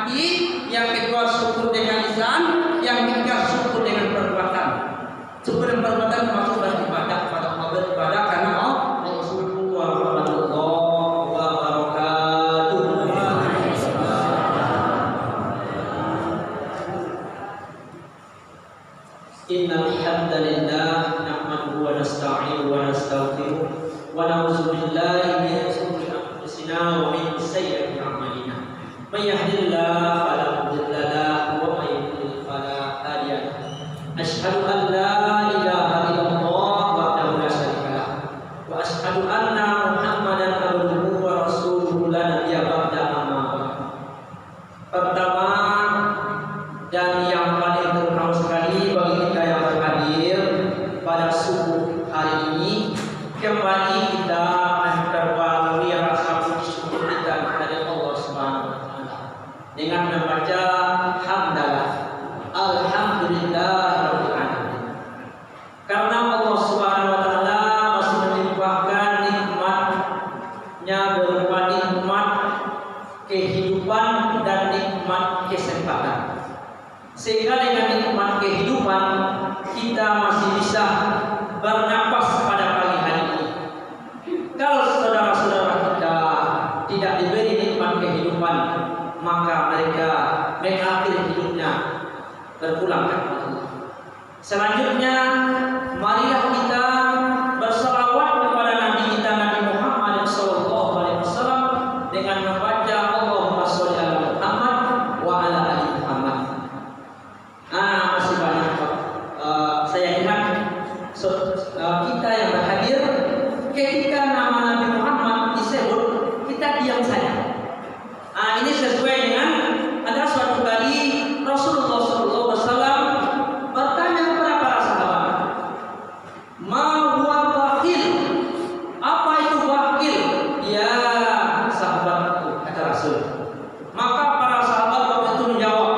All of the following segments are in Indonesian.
hati, yang kedua syukur dengan lisan, yang ketiga syukur dengan perbuatan. Syukur dengan perbuatan termasuk beribadah kepada Allah, beribadah karena Allah subhanahu wa barakatuh. Innal hamdalillah nahmaduhu wa nasta'inuhu wa nastaghfiruh wa na'udzu billahi min shururi anfusina wa min sayyiati a'malina. May yahdihillahu fala mudilla lahu wa may yudlil fala hadiya lahu. Asyhadu an la ilaha illallah wahdahu la syarika lah wa asyhadu anna Muhammadan abduhu wa rasuluhu la nabiyya ba'da amma ba'd. Pertama dan yang paling terutama sekali bagi kita yang berhadir pada subuh hari ini, kembali kita memperbarui rasa puji syukur kita kepada Allah Subhanahu wa taala dengan membaca hamdalah alhamdulillahirabbil alamin. Karena Allah Subhanahu wa taala masih melimpahkan nikmat-Nya berupa nikmat kehidupan dan nikmat kesehatan. Sehingga dengan nikmat kehidupan kita masih bisa bernapas pada pagi hari ini. Kalau saudara-saudara kita tidak diberi nikmat kehidupan, maka mereka mengakhiri hidupnya berpulang ke Allah. Selanjutnya, marilah kita berselawat kepada Nabi kita Nabi Muhammad SAW dengan membaca Allahumma sholli ala Muhammad wa ala ali Muhammad. Masih banyak saya ingat kita yang berhadir ketika nama Nabi Muhammad disebut kita diam saja. Ini sesuai dengan ada suatu kali Rasulullah SAW bertanya kepada para sahabat, ma huwa bakhil? Apa itu bakhil? Ya sahabatku, kata Rasul. Maka para sahabat waktu itu menjawab,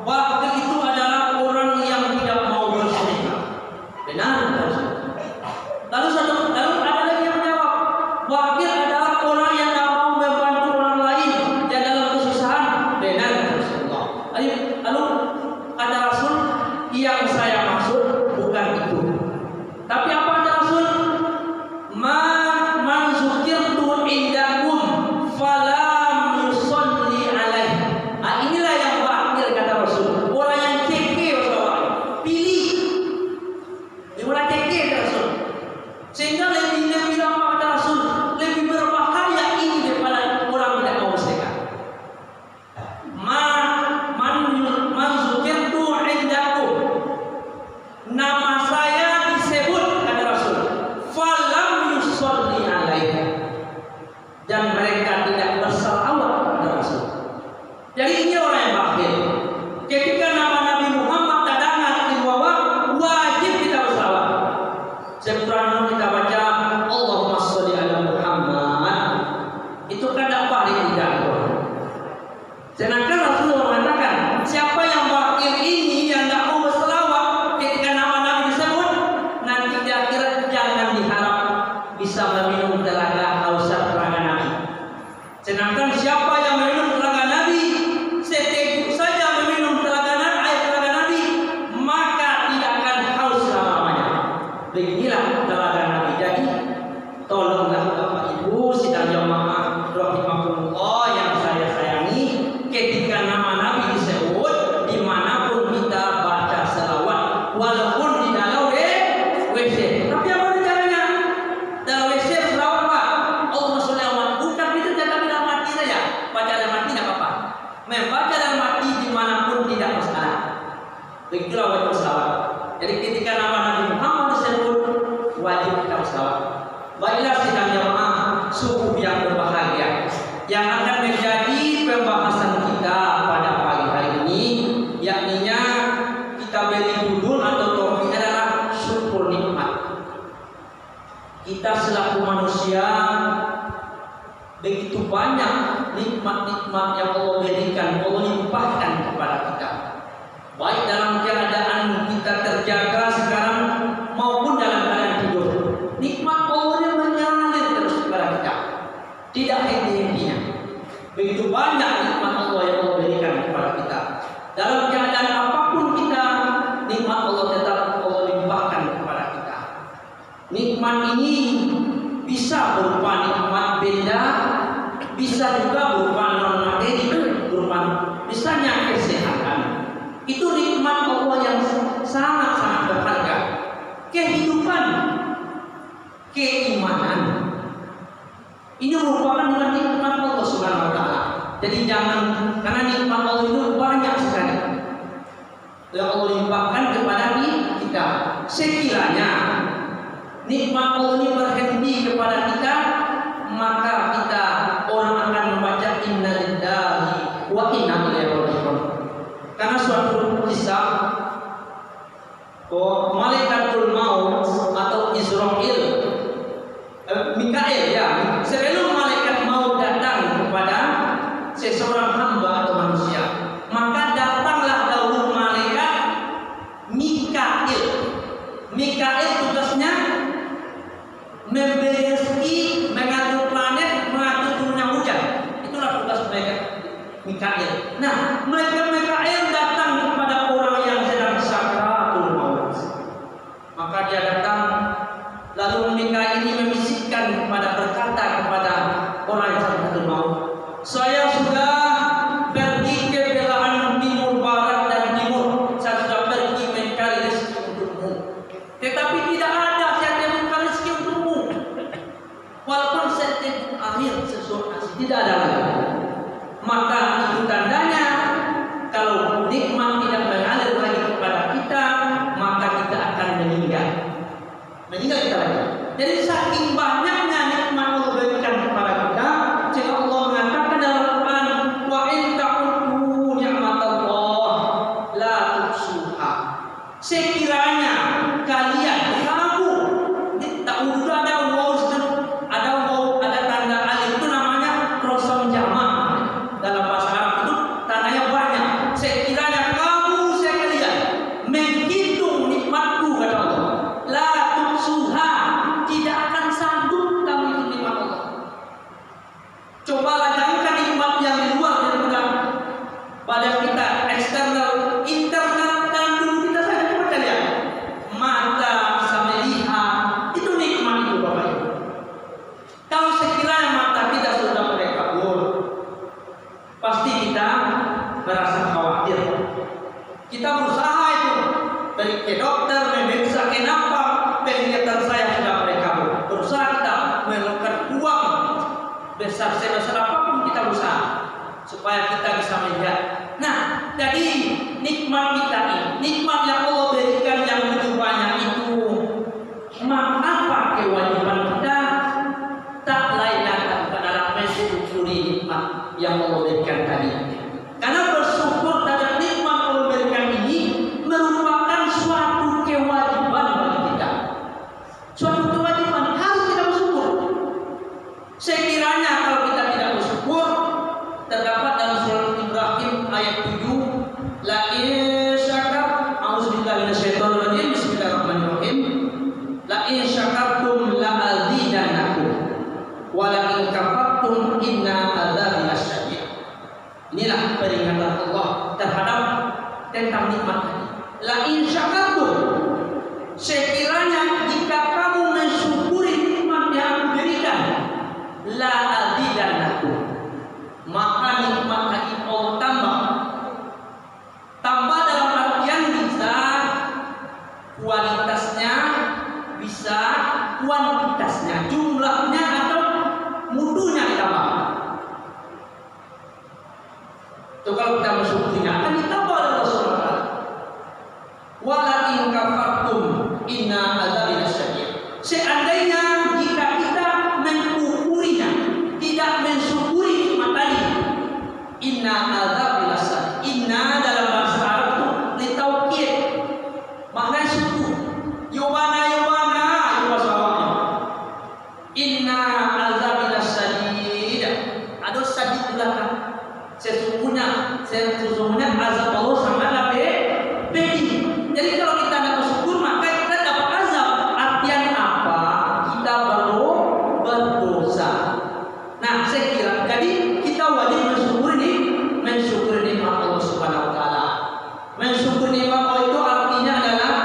bakhil itu adalah orang yang tidak mau bersedekah. Benar, Rasul. Lalu ada lagi yang menjawab, bakhil adalah orang yang tidak mau membantu orang lain yang dalam kesusahan. Benar, Rasulullah. Lalu kata Rasul, yang saya maksud bukan itu. Tapi apa kata Rasul? Man zukirtu indakum falam yusalli alaihi. Inilah yang bakhil kata Rasul. Orang yang cekeh, pilih. Orang cekeh kata Rasul. Sehingga lebih lama kata Rasul, lebih berbahaya ini daripada orang tidak mau bersedekah. Man zukirtu indakum, nama saya disebut kata Rasul, falam yusalli alaihi, dan mereka tidak bersalawat kata Rasul. Jadi ini orang yang bakhil. Ketika nama Nabi Muhammad terdengar di bawah, wajib kita bersalawat. Sekurang kita baca Allahumma sholli ala Muhammad, itu kan dapat tidak. Sedangkan Rasulullah mengatakan, siapa yang bakhil ini yang tidak mau berselawat ketika nama Nabi disebut, nanti di akhirat jangan diharap bisa meminum telaga hausat telaga Nabi. Sedangkan siapa yang meminum telaga Nabi, seteguk saja meminum telaga Nabi, air telaga Nabi, maka tidak akan haus selama-lamanya. Beginilah telaga Nabi. Jadi tolonglah Bapak Ibu sidang jamaah rahimakumullah yang saya sayangi, ketika nama Nabi disebut dimanapun kita baca selawat, walaupun di dalam WC. Tapi apa caranya? Dalam WC selawat Pak, Allahumma sholli ala Muhammad. Bukan itu jangan dalam hati saja. Baca dalam hati tidak apa-apa. Membaca dalam hati dimanapun tidak masalah. Begitulah wajib selawat. Jadi ketika nama Nabi Muhammad disebut, wajib kita selawat. Baiklah sidang jamaah subuh yang berbahagia, yang akan menjadi pembahasan kita pada pagi hari ini, yakninya kita beri judul atau topik adalah syukur nikmat. Kita selaku manusia begitu banyak nikmat-nikmat yang Allah berikan, Allah limpahkan kepada kita. Baik dalam keadaan kita terjaga sekarang maupun dalam keadaan tidur. Nikmat Allah yang mengalir terus kepada kita. Tidak henti-hentinya. Begitu banyak nikmat Allah yang Allah berikan bisa juga berupa non materi, berupa misalnya kesehatan. Itu nikmat Allah yang sangat-sangat berharga. Kehidupan, keimanan, ini merupakan nikmat Allah Subhanahu wa taala. Jadi jangan, karena nikmat Allah itu banyak sekali yang Allah limpahkan kepada kita. Sekiranya nikmat Allah ini berhenti kepada kita, maka kita orang akan membaca inna lillahi wa inna ilaihi raji'un. Karena suatu kisah malaikatul maut atau Israil, Mikail ya, sebelum malaikat maut datang kepada seseorang hamba atau manusia, maka datanglah dahulu malaikat Mikail. Mikail tugasnya memberi rezeki, mengatur planet, mengatur turunnya hujan. Itulah tugas mereka Mikail. Nah, mereka Mikail datang kepada orang yang sedang sakaratul maut. Maka dia datang, lalu Mikail ini membisikkan berkata kepada orang yang sakaratul maut, saya sudah pergi ke belahan timur, barat dan timur. Saya sudah pergi mencari rezeki untukmu, tetapi tidak ada yang mencari rezeki untukmu. Walaupun setiap akhir sesuatu tidak ada lagi. Maka itu tandanya kalau nikmat tidak mengalir lagi kepada kita, maka kita akan meninggal kita lagi. Jadi saking banyaknya nikmat Allah berikan kepada kita, sehingga Allah mengatakan dalam Al-Quran, wa in ta'uddu ni'matallah la tuhsuha. Sekiranya kalian, kamu ta'uddu ada waw, ada tanda alif, itu namanya rosam jamak. Dalam bahasa Arab itu tandanya banyak. Sekiranya kamu sekalian menghitung nikmatku, kata Allah, la tuhsuha, tidak akan sanggup kamu itu nikmat Allah. Coba bayangkan nikmat yang di luar daripada badan kita, eksternal, internal, dan dulu kita saja. Coba lihat, mata bisa melihat, itu nikmat itu Bapak Ibu. Kalau sekiranya mata kita sudah mulai kabur, pasti kita merasa khawatir. Kita berusaha itu pergi ke dokter, memeriksa kenapa penglihatan saya sudah mulai kabur. Berusaha kita mengeluarkan uang besar sebesar apapun, kita berusaha supaya kita bisa melihat. Nah, jadi nikmat kita ini, nikmat yang Allah berikan yang begitu banyak itu, maka kewajiban kita tak lain adalah mensyukuri nikmat yang Allah berikan tadi. Karena bersyukur terhadap nikmat Allah berikan ini merupakan suatu kewajiban bagi kita. Suatu kewajiban, harus kita bersyukur. Sekiranya kalau kita tidak bersyukur, terdapat dalam surah Ibrahim ayat 7, la in syakar, a'udzubillahi minasyaitonir rajim, bismillahirrahmanirrahim, la in syakartum la azidannakum wa la in kafartum inna adzabi lasyadid. Inilah peringatan Allah terhadap tentang nikmat tadi. La in syakartum, sekiranya jika kamu mensyukuri nikmat yang aku berikan, la azidannakum, maka nikmat tadi Allah tambah. Tambah dalam artian bisa kualitasnya, bisa kuantitasnya, jumlahnya atau mutunya ditambah. Itu kalau kita mensyukurinya akan ditambah oleh Rasulullah. Wala in kafartum inna adzabi lasyadid. Seandainya jika kita mengkufurinya, tidak mensyukuri nikmat tadi, inna adzabi lasyadid. Inna dalam bahasa Arab itu litaukid, maknanya syukur. Yubana itu bahasa Arabnya. Inna adzabi lasyadid. Ada sadid belakang. Sesungguhnya azab Allah sangatlah pedih. Jadi kalau kita tidak bersyukur, maka kita dapat azab. Artian apa? Kita baru berdosa. Nah, saya kira jadi kita wajib mensyukuri nikmat Allah Subhanahu wa taala. Mensyukuri nikmat Allah itu artinya adalah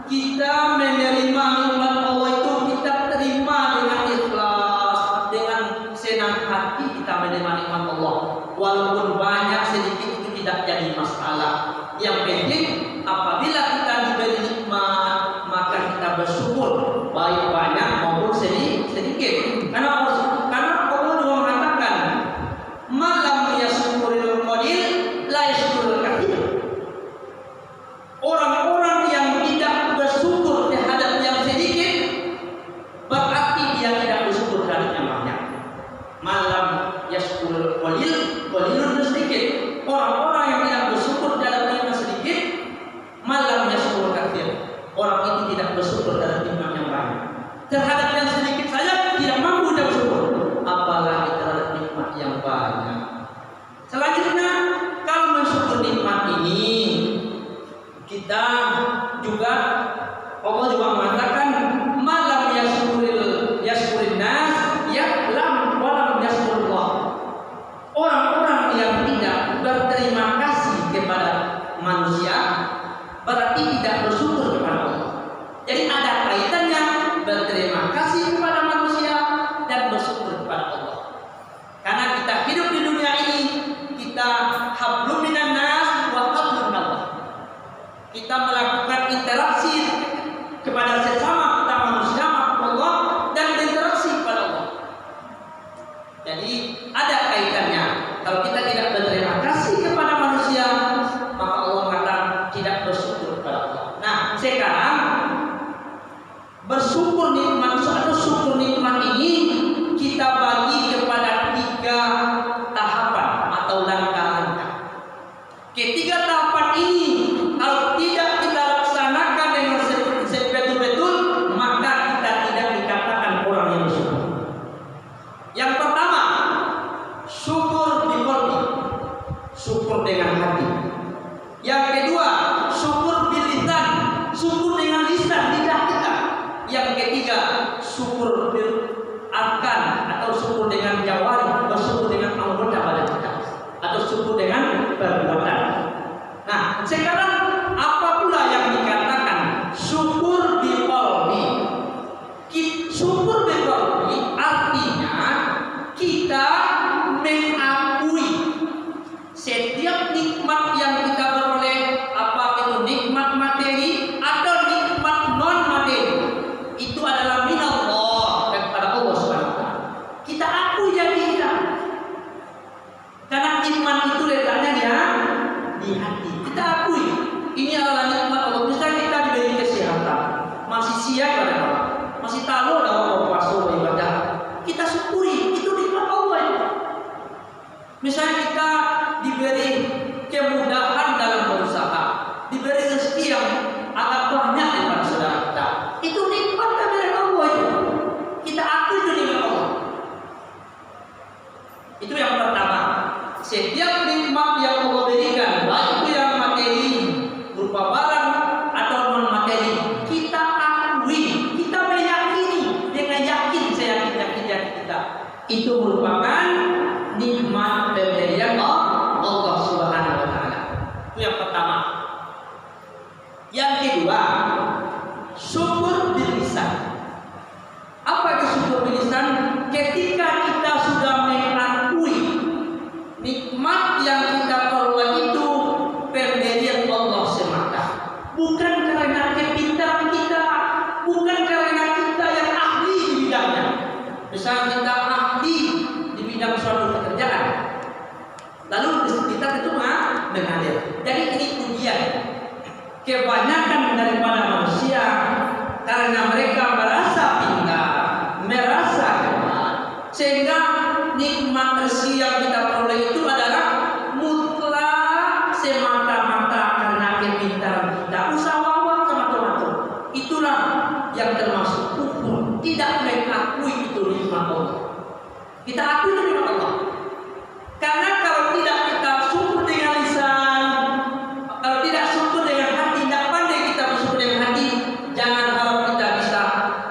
kita menerima nikmat Allah itu, kita terima dengan ikhlas, dengan senang hati. kita menerima nikmat Allah. Walaupun banyak sedikit itu tidak jadi masalah. Yang penting apabila kita diberi nikmat maka kita bersyukur, baik banyak maupun sedikit. Karena Allah juga mengatakan, "Malam yashkurul qalil la yashkurul katsir." Orang-orang yang tidak bersyukur terhadap yang sedikit berarti dia tidak bersyukur terhadap yang banyak. Malam yashkurul qalil, qalilun sedikit. Orang-orang yang tidak bersyukur terhadap yang sedikit, malam yashkurul katsir. Orang itu tidak bersyukur terhadap nikmat yang banyak. Terhadap yang sedikit saja tidak mampu bersyukur, apalagi terhadap nikmat yang banyak. Selanjutnya, kalau mensyukur nikmat ini, kita juga Allah juga mengatakan malam yashkurin nas ya'lam wa lam yashkurullah. Orang-orang yang tidak berterima kasih kepada manusia berarti tidak bersyukur kepada Allah. Jadi ada kaitannya berterima kasih kepada manusia dan bersyukur kepada Allah. Karena kita hidup di dunia ini, kita hablum minan nas wa hablum minallah. Kita melakukan interaksi kepada sesama kita manusia, Allah, dan berinteraksi kepada Allah. Jadi ada kaitannya. Kalau kita tidak berterima kasih kepada manusia, maka Allah mengatakan tidak bersyukur kepada Allah. Nah, sekarang bersyukur nikmat atau syukur nikmat ini kita bagi kepada 3 tahapan atau langkah-langkah. Ketiga tahapan ini kalau tidak kita laksanakan dengan betul-betul, maka kita tidak dikatakan orang yang bersyukur. Yang pertama, syukur di qalbi, syukur dengan hati. Yang kedua, syukur bil lisan, syukur dengan lisan lidah kita. Yang ketiga, syukur bil arkan atau syukur dengan jawari, bersyukur dengan anggota badan kita, atau syukur dengan perbuatan. Nah, sekarang apa pula yang dikatakan syukur bil qalbi? Syukur bil qalbi artinya kita mengakui setiap nikmat yang kita peroleh, apa itu nikmat materi atau nikmat non materi, itu adalah minallah, daripada Allah SWT. Kita akui jadi kita, karena iman itu letaknya di hati. Kita akui ini adalah nikmat Allah. Misalnya kita diberi kesehatan, masih siap pada Allah, masih tahu dalam puasa ibadah, kita syukuri, itu nikmat Allah itu. Misalnya kita diberi kemudahan dalam berusaha, diberi rezeki yang agak banyak daripada saudara kita, itu nikmat dari Allah itu. Kita akui itu nikmat Allah. Itu yang pertama. Setiap nikmat yang Allah berikan, baik itu yang materi berupa barang atau non materi, kita akui, kita meyakini dengan yakin, saya yakin kita itu merupakan nikmat pemberian Allah Subhanahu wa taala. Itu yang pertama. Yang kedua, syukur bil lisan. Apa itu syukur bil lisan? Ketika kita sudah mengakui nikmat yang kita peroleh itu pemberian Allah semata, bukan karena kepintaran kita, bukan karena kita yang ahli di bidangnya. Misalnya kita ahli di bidang suatu pekerjaan, lalu kita itu mengalir. Jadi ini ujian. Kebanyakan daripada manusia karena mereka merasa pintar, merasa hebat, sehingga nikmat rezeki yang kita peroleh itu adalah mutlak semata-mata karena kepintaran kita, usaha semata-mata. Itulah yang termasuk kufur, tidak mengakui itu nikmat Allah. Kita akui itu nikmat Allah. Karena kalau tidak kita syukur dengan lisan, kalau tidak syukur dengan hati, tidak pandai kita bersyukur dengan hati, jangan harap kita bisa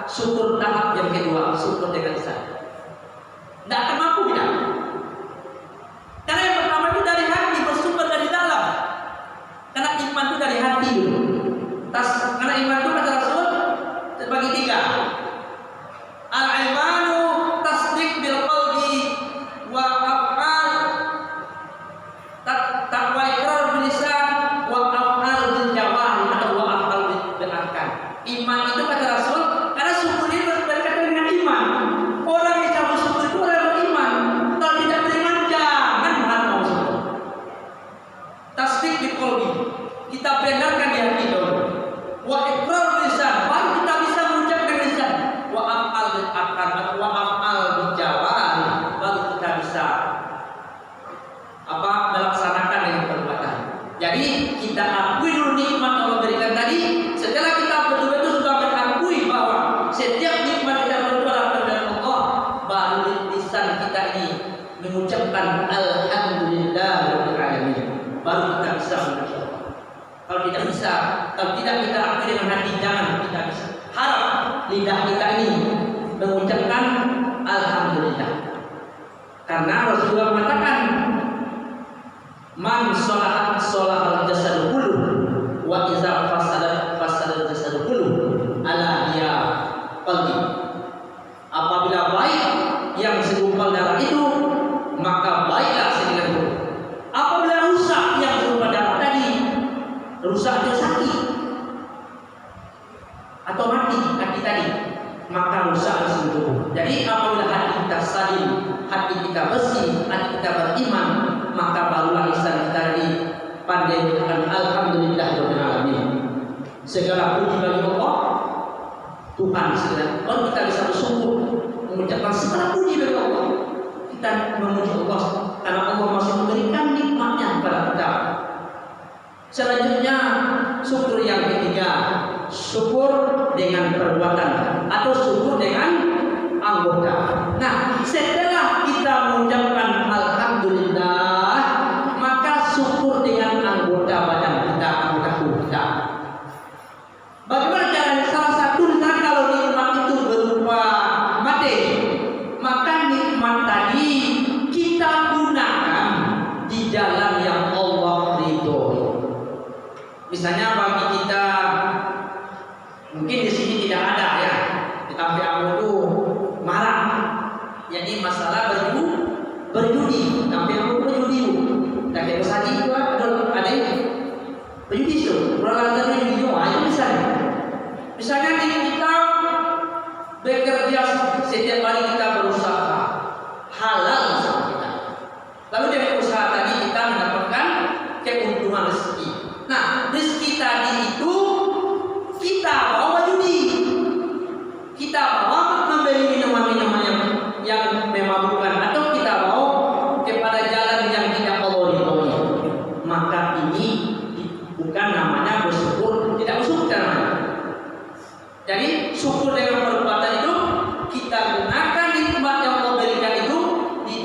syukur tahap yang kedua, syukur dengan lisan. Tidak akan mampu kita. Kalau tidak bisa, kalau tidak kita akui dengan hati, jangan kita bisa. Harap lidah kita ini mengucapkan alhamdulillah. Karena Rasulullah mengatakan, man sholahat sholahal jasadu kulluh wa iza fasadat jasadu kulluh ala ya qalbi. Apabila baik yang segumpal darah itu, maka baiklah segenap tubuh. Apabila rusak yang segumpal darah tadi, rusak jasadi atau mati hati tadi, maka rusak seluruh tubuh. Jadi apabila hati kita salim, hati kita bersih, hati kita beriman, maka barulah lisan kita dipandai dengan alhamdulillahirabbil alamin. Segala puji bagi Allah Tuhan segala. Kalau kita bisa bersyukur, mengucapkan segala puji bagi Allah, kita memuji Allah karena Allah masih memberikan nikmatnya kepada kita. Selanjutnya syukur yang ketiga, syukur dengan perbuatan atau syukur dengan anggota. Nah, setelah kita mengucapkan alhamdulillah, maka syukur dengan anggota badan kita, anggota tubuh kita. Bagaimana caranya? Salah satunya kalau nikmat itu berupa materi, maka nikmat tadi kita gunakan di jalan yang Allah ridhoi. Misalnya bagi kita, mungkin di sini tidak ada ya, tetapi aku itu marah. Jadi masalah berjudi, tapi aku berjudi. Tapi saja itu ada yang berjudi itu. Orang lain itu aja misalnya kita bekerja setiap hari, kita berusaha halal sama kita. Lalu dari usaha tadi kita mendapatkan keuntungan rezeki. Nah, rezeki tadi itu kita bawa judi, kita bawa membeli minuman-minuman yang memabukkan, atau kita bawa kepada jalan yang tidak Allah ridhoi. Maka ini bukan namanya bersyukur, tidak bersyukur namanya. Jadi syukur dengan perbuatan itu kita gunakan nikmat yang Allah berikan itu di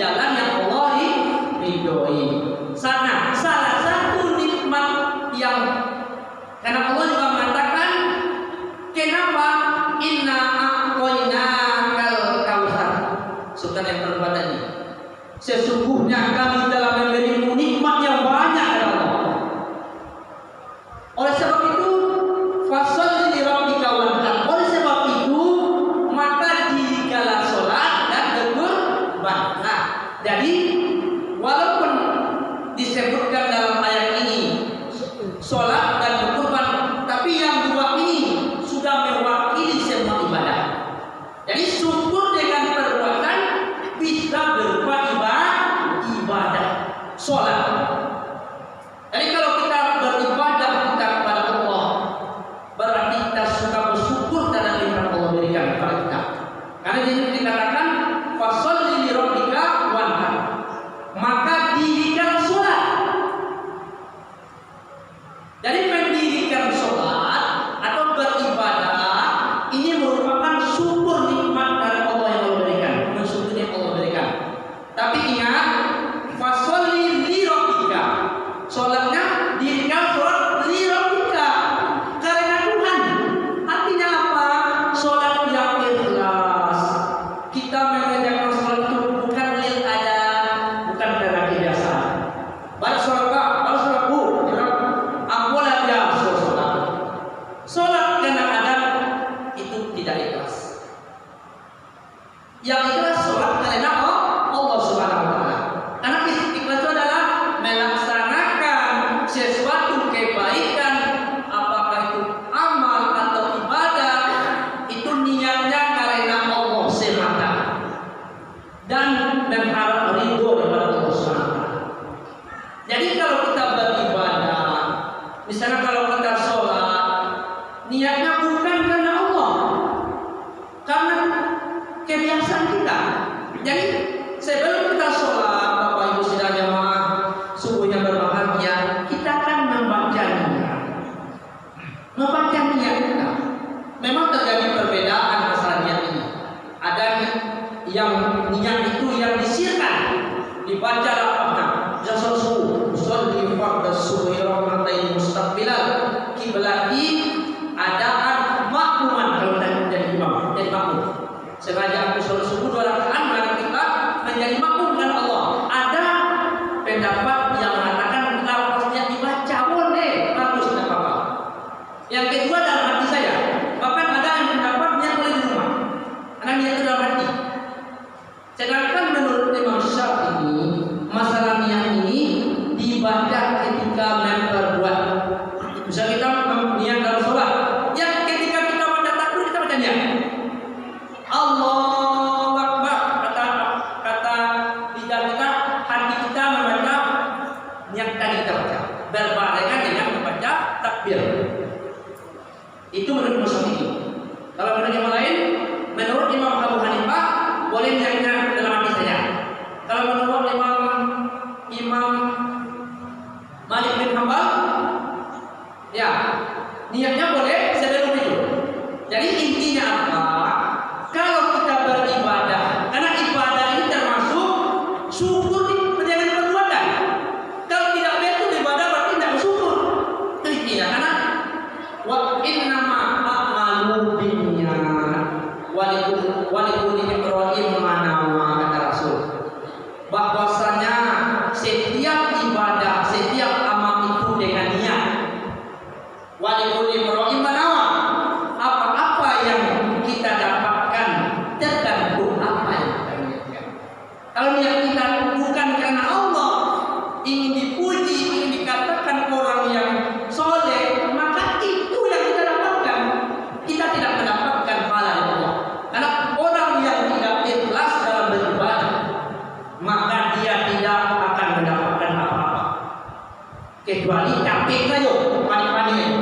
kecuali capek saja, panik-panik.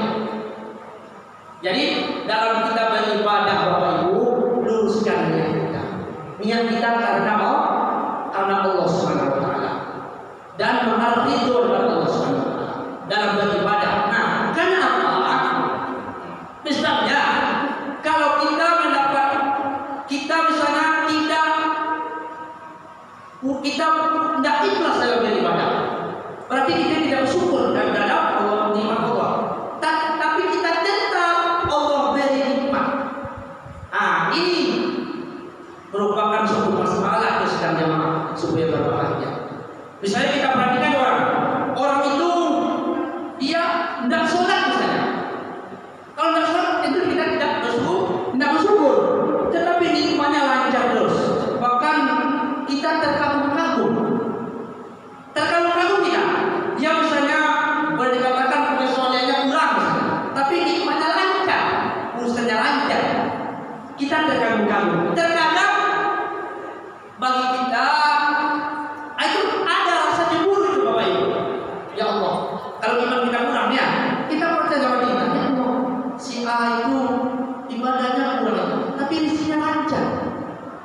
Jadi dalam kita beribadah Bapak Ibu, luruskan niat kita. Niat kita karena Allah Subhanahu wa taala dan mengharap ridho dari Allah Subhanahu wa taala dalam beribadah. Nah, kenapa? Misalnya kalau kita misalnya kita tidak ikhlas dalam beribadah, berarti kita tidak bersyukur dan dalam Allah nikmat Allah. Tapi kita tetap Allah beri nikmat. Ini merupakan suatu masalah kesulitan jemaah supaya berbahagia. Misalnya kita perhatikan orang itu dia tidak sholat misalnya. Kalau tidak sholat itu kita tidak bersyukur. Tetapi nikmatnya lancar terus. Bahkan kita terkagum-kagum kita. Dia misalnya boleh dikatakan kesolehannya kurang misalnya, tapi nikmatnya lancar, urusannya lancar. Kita terkagum-kagum. Terkadang bagi kita itu ada rasa cemburu itu Bapak Ibu. Ya Allah, kalau iman kita kurang ya, kita percaya sama kita. Ya Allah, si A itu ibadahnya kurang, tapi rezekinya lancar,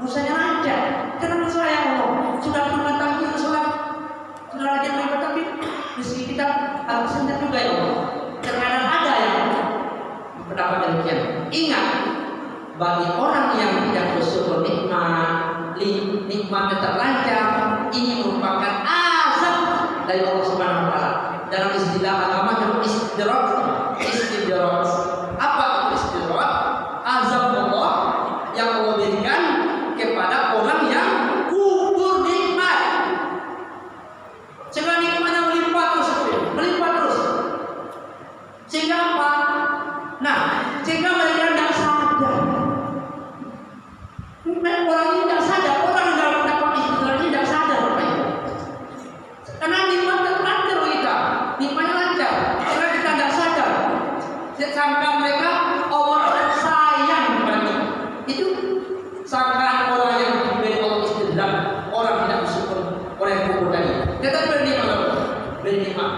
usahanya lancar. Kenapa saya Allah sudah pernah tampil sholat, sudah rajin beribadah, tapi rezeki kita harusnya juga ya Allah. Terkadang ada yang pendapat demikian. Ingat, bagi orang yang tidak bersyukur nikmat terlancar, ini merupakan azab dari Allah Subhanahu wa taala. Dalam istilah agama itu istidrak. Apa itu istidrak? Azab Allah yang Allah berikan kepada orang yang kufur nikmat. Sehingga nikmatnya melimpah terus. Sehingga apa? Nah, sehingga mereka tidak sadar. Orang ini tidak sadar, orang yang dalam dapat istilah ini tidak sadar. Karena nikmatnya lancar kita, nikmatnya lancar. Karena kita tidak sadar. Sangka mereka Allah sayang kepada kita. Itu sangkaan orang yang diberi Allah istidrak, orang tidak bersyukur, orang yang kufur tadi. Kita beri nikmat.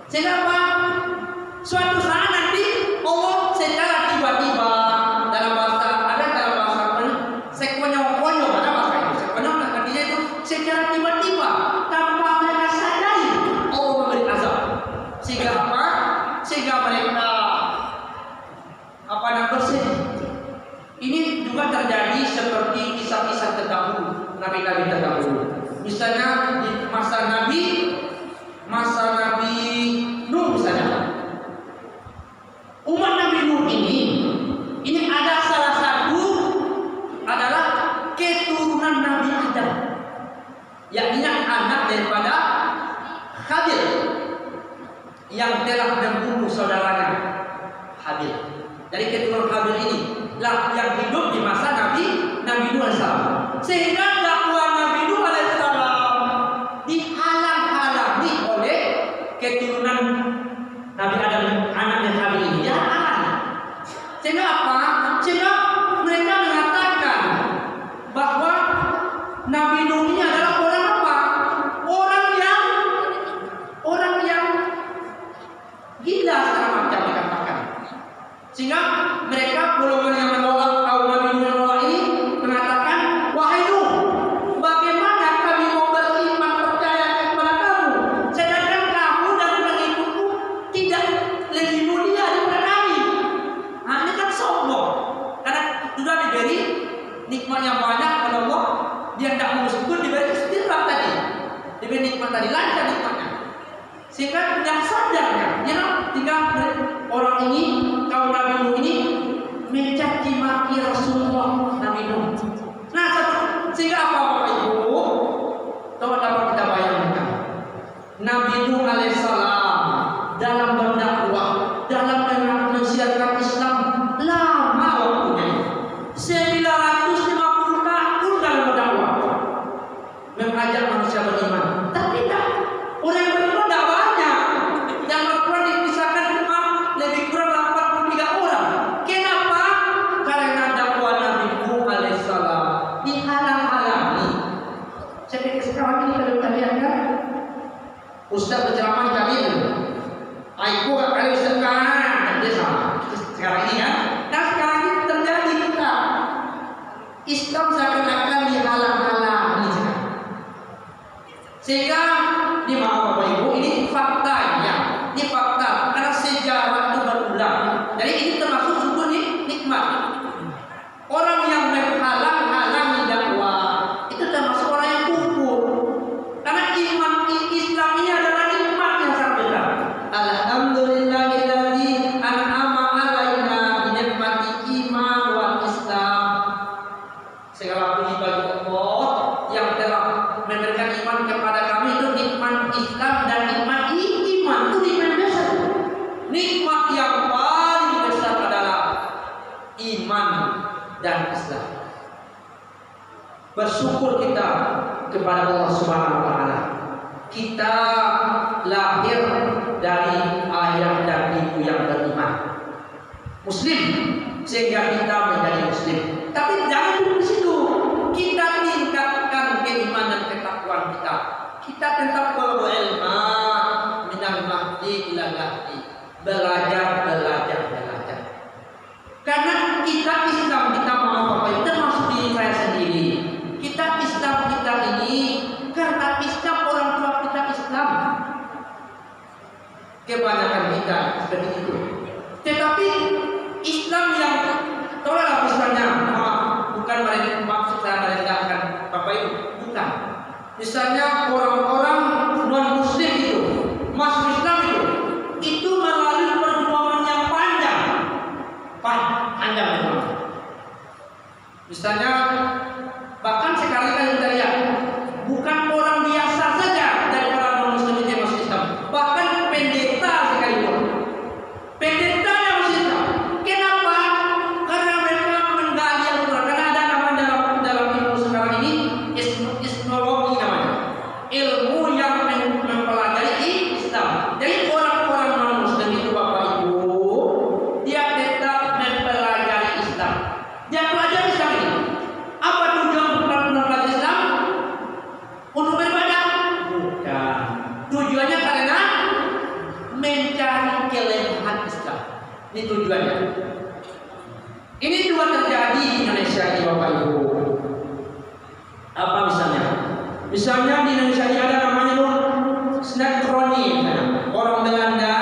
Sehingga apa? Suatu saat nanti Allah secara tiba-tiba dalam bahasa sekonyong-konyong, ada bahasa itu. Sekonyong artinya itu secara tiba-tiba tanpa mereka sadari Allah memberi azab. Sehingga apa? Sehingga mereka bersedih. Ini juga terjadi seperti kisah-kisah terdahulu, nabi-nabi terdahulu. Misalnya di masa Nabi Nuh misalnya. Umat Nabi Nuh ini ada salah satu adalah keturunan Nabi Adam, yakni anak daripada Habil yang telah membunuh saudaranya Habil. Dari keturunan Habil ini lah yang hidup di masa Nabi Nuh alaihissalam. Sehingga dakwah Nabi Nuh alaihissalam dihalang-halangi oleh keturunan Nabi Adam, anaknya Habil ini. Sehingga apa? Sehingga mereka mengatakan bahwa Nabi Nuh ini adalah orang apa? Orang yang gila secara macam dikatakan. Sehingga mereka golongan yang menolak kaum Nabi Nuh menolak ini mengatakan, wahai Nuh, bagaimana kami mau beriman percaya kepada kamu, sedangkan kamu dan pengikutmu tidak lebih mulia daripada kami. Nah, ini kan sombong. Karena sudah diberi nikmat yang banyak oleh Allah, dia tidak mau syukur, diberi istirahat tadi, diberi nikmat tadi, lancar nikmatnya. Sehingga tidak sadarnya, tinggal orang ini, kaum Nabi Nuh ini mencaci maki Rasulullah Nabi Nuh. Nah, sehingga apa Bapak Ibu? Coba dapat kita bayangkan. Nabi Nuh alaihissalam dalam berdakwah, dalam mensiarkan Islam lama waktunya. 950 tahun dalam berdakwah, mengajak manusia beriman. Tapi tak, orang yang beriman tidak banyak. Yang Al-Quran dipisahkan cuma lebih kurang 83 orang. Kenapa? Karena dakwah Nabi Nuh alaihissalam dihalang-halangi. Seperti sekarang ini kalau kita lihat kan, Ustaz berceramah Aku kalau sekarang dia sama sekarang ini kan. Nah sekarang ini terjadi kita Islam seakan-akan dihalang-halang ini sekarang. Sehingga di maaf Bapak Ibu ini faktanya, ini fakta karena sejarah itu berulang. Jadi ini termasuk sungguh nikmat. Orang yang menghalang-halangi dakwah itu termasuk orang yang kufur. Karena iman Islam ini adalah nikmat yang sangat besar. Alhamdulillahilladzi an'ama 'alaina bi nikmati iman wal Islam. Segala puji bagi Allah yang telah memberikan iman kepada kami itu nikmat Islam dan nikmat iman. Itu nikmat besar. Nikmat yang paling besar adalah iman dan Islam. Bersyukur kita kepada Allah Subhanahu wa taala. Kita lahir dari ayah dan ibu yang beriman, Muslim, sehingga kita menjadi Muslim. Tapi jangan duduk di situ. Kita tingkatkan keimanan dan ketakwaan kita. Kita tetap kalau ilmu minal mahdi ila lahdi. Belajar. Karena kita Islam kita mau apa? Termasuk diri saya sendiri. Kita Islam kita ini karena Islam orang tua kita Islam. Kebanyakan kita seperti itu. Tetapi Islam yang tolaklah misalnya, bukan maksud saya merendahkan Bapak Ibu, bukan. Misalnya orang-orang non Muslim itu masuk Islam itu melalui perjuangan yang panjang memang. Misalnya bahkan sekarang kita lihat bukan orang biasa saja dari orang non Muslim yang masuk Islam, bahkan pendeta sekalipun. Pendeta yang masuk Islam. Kenapa? Karena mereka menggali Al-Quran. Karena ada nama dalam ilmu sekarang ini ismologi namanya, ilmu yang mempelajari Islam. Jadi orang-orang non Muslim itu Bapak Ibu, dia tetap mempelajari Islam. Dia pelajari Islam ini. Apa tujuan mempelajari Islam? Untuk beribadah? Bukan. Tujuannya karena mencari kelemahan Islam. Ini tujuannya. Ini juga terjadi di Indonesia ini Bapak Ibu. Apa misalnya? Misalnya di Indonesia ini ada namanya Snekroni, orang Belanda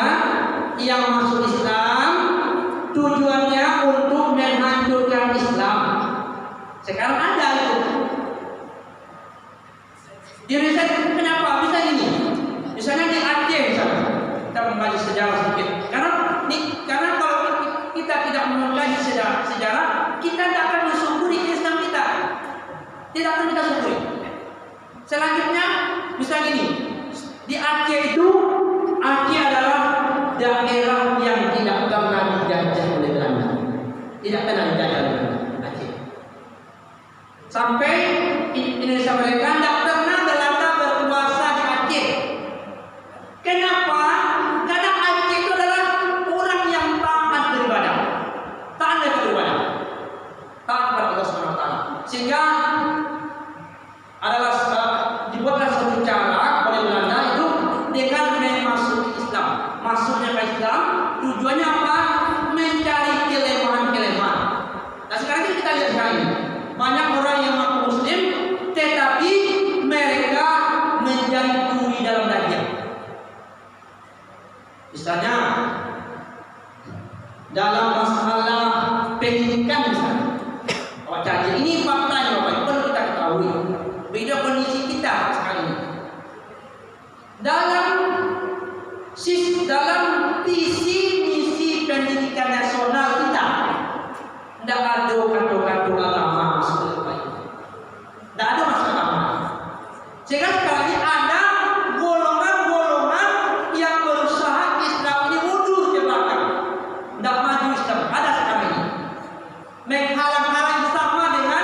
yang masuk Islam, tujuannya untuk menghancurkan Islam. Sekarang ada itu. Di Indonesia kenapa bisa gini? Misalnya di Aceh misalnya, kita membaca sejarah sedikit. Karena kalau kita tidak mengkaji sejarah, kita tidak akan mensyukuri Islam kita. Tidak akan kita syukuri. Selanjutnya, misalnya gini, di Aceh itu, Aceh adalah daerah yang tidak pernah dijajah oleh Belanda. Tidak pernah dijajah oleh Belanda, Aceh. Sampai Indonesia mereka tidak pernah Belanda berkuasa di Aceh. Kenapa? Karena Aceh itu adalah orang yang taat beribadah, taat kepada Allah Subhanahu wa taala. Sehingga adalah dibuatlah satu cara oleh Belanda itu dengan memasuki Islam. Masuknya ke Islam tujuannya apa? Mencari kelemahan. Nah sekarang kita lihat sekali banyak orang yang mengaku Muslim tetapi mereka menjadi duri dalam daging. Misalnya dalam masalah pendidikan misalnya, ini faktanya Bapak Ibu perlu kita ketahui. Beda kondisi kita sekarang ini. Dalam visi misi pendidikan nasional kita, tidak ada kado-kado agama masuk Bapak Ibu. Tidak ada masuk agama. Sehingga sekarang ini ada golongan-golongan yang berusaha Islam ini mundur ke belakang, tidak maju Islam. Ada sekarang ini menghalang-halang sama dengan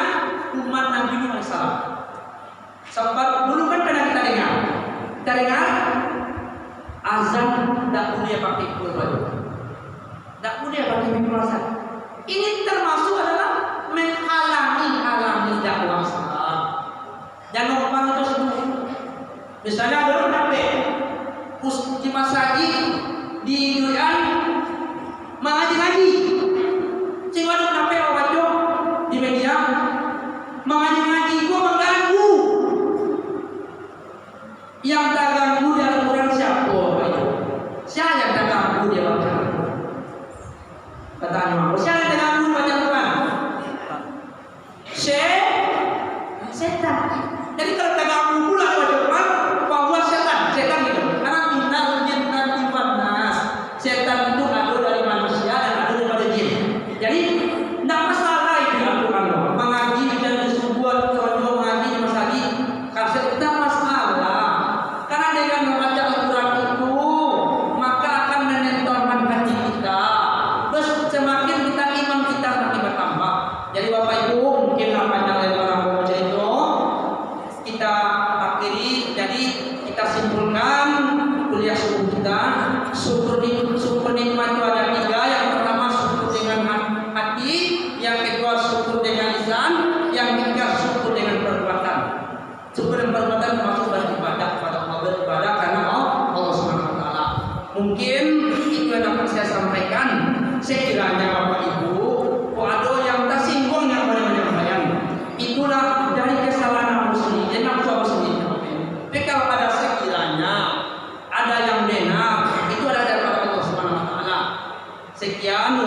umat Nabi Muhammad SAW. Sebab dulu kan pernah kita dengar azan tidak boleh pakai kurban, tidak boleh pakai mikro azan. Ini termasuk adalah menghalangi dakwah Islam. Jangan lupa itu semua. Misalnya ada orang di masjid di duyan mengaji-ngaji. Sing waduh nape wajo di media mengaji-ngaji gua mengganggu. Yang tak ganggu di Al-Quran siapa? Siapa yang tak ganggu dia baca? Pertanyaan aku, siapa yang tak ganggu baca Al-Quran? Setan. Jadi kalau tak ganggu pula baca Al-Quran, bahwa setan gitu. Karena minal jinnati wan nas. Setan itu ada dari manusia dan ada daripada jin. Jadi tidak masalah itu Al-Quran. Mengaji dan disubuh contoh mengaji di masjid, kasih tidak masalah. Karena dengan membaca Al-Quran itu maka akan menentukan hati kita. Terus semakin kita iman kita makin bertambah. Jadi Bapak Ibu mungkin namanya orang membaca itu kita akhiri. Jadi kita simpulkan kuliah subuh kita. Syukur nikmat itu ada 3. Yang pertama syukur dengan hati, yang kedua syukur dengan lisan, yang ketiga syukur dengan perbuatan. Syukur dengan perbuatan termasuk beribadah kepada Allah, beribadah karena Allah Subhanahu wa taala. Mungkin itu yang dapat saya sampaikan. Sekiranya Bapak Ibu ada yang tersinggung yang pada menyampaikan, itulah dari kesalahan aku sendiri dan aku sendiri. Tapi kalau ada sekiranya ada yang benar, itu ada dari Allah Subhanahu wa taala. Sekian.